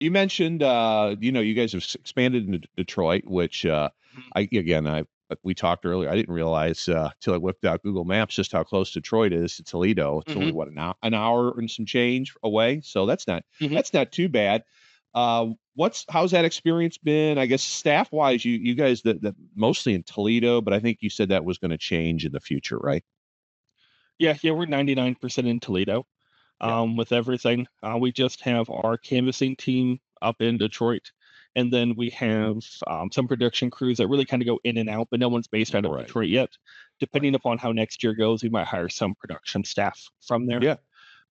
You mentioned, you guys have expanded into Detroit, which Mhm. we talked earlier. I didn't realize till I whipped out Google Maps just how close Detroit is to Toledo. It's only Mhm. what an hour and some change away, so Mhm. that's not too bad. What's how's that experience been? I guess staff wise, you guys that mostly in Toledo, but I think you said that was going to change in the future, right? Yeah, yeah, we're 99% in Toledo. Yeah. With everything. We just have our canvassing team up in Detroit, and then we have some production crews that really kind of go in and out, but no one's based out of Right. Detroit yet. Right. Depending upon how next year goes, we might hire some production staff from there. Yeah.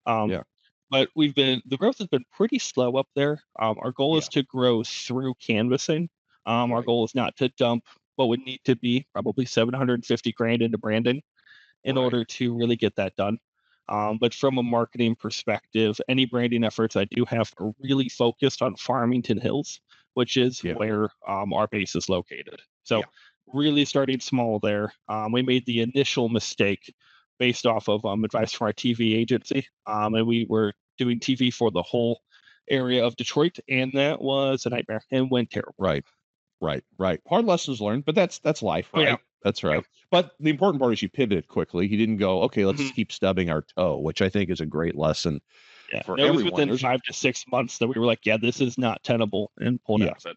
Um, Yeah. but the growth has been pretty slow up there. Our goal is Yeah. to grow through canvassing. Our Right. goal is not to dump what would need to be probably 750 grand into branding in Right. order to really get that done. But from a marketing perspective, any branding efforts I do have are really focused on Farmington Hills, which is Yeah. where our base is located. So, Yeah. really starting small there. We made the initial mistake based off of advice from our TV agency, and we were doing TV for the whole area of Detroit, and that was a nightmare and went terrible. Right. Right, right. Hard lessons learned, but that's life, Oh yeah, right? That's yeah. right. But the important part is you pivoted quickly. You didn't go, okay, let's Mhm. keep stubbing our toe, which I think is a great lesson Yeah, for no, it was everyone. within 5 to 6 months that we were like, "Yeah, this is not tenable," and pulled Yeah. out of it.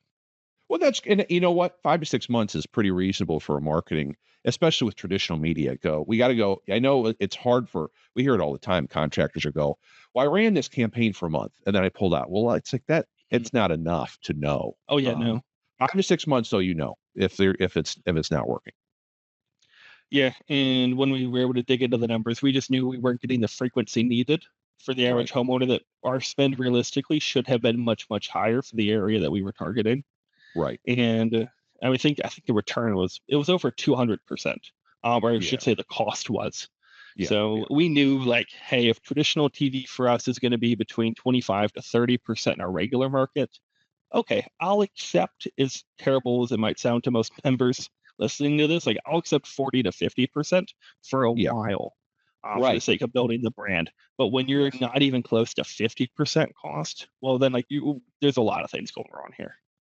Well, that's and you know what? 5 to 6 months is pretty reasonable for a marketing, especially with traditional media. We got to go. I know it's hard for. We hear it all the time. Contractors are go, well, I ran this campaign for a month and then I pulled out. Well, it's like that. Mhm. It's not enough to know. Oh, yeah, no. 5 to 6 months, though, if it's not working. Yeah, and when we were able to dig into the numbers, we just knew we weren't getting the frequency needed for the Right. average homeowner, that our spend realistically should have been much, much higher for the area that we were targeting. Right. And, I think the return was over 200%, or I Yeah. should say the cost was. Yeah. So Yeah. we knew, like, hey, if traditional TV for us is gonna be between 25 to 30% in our regular market, okay, I'll accept, as terrible as it might sound to most members listening to this, like, I'll accept 40 to 50% for a Yeah. while, for the Right. sake of building the brand. But when you're Yes. not even close to 50% cost, well, then, like, there's a lot of things going wrong here.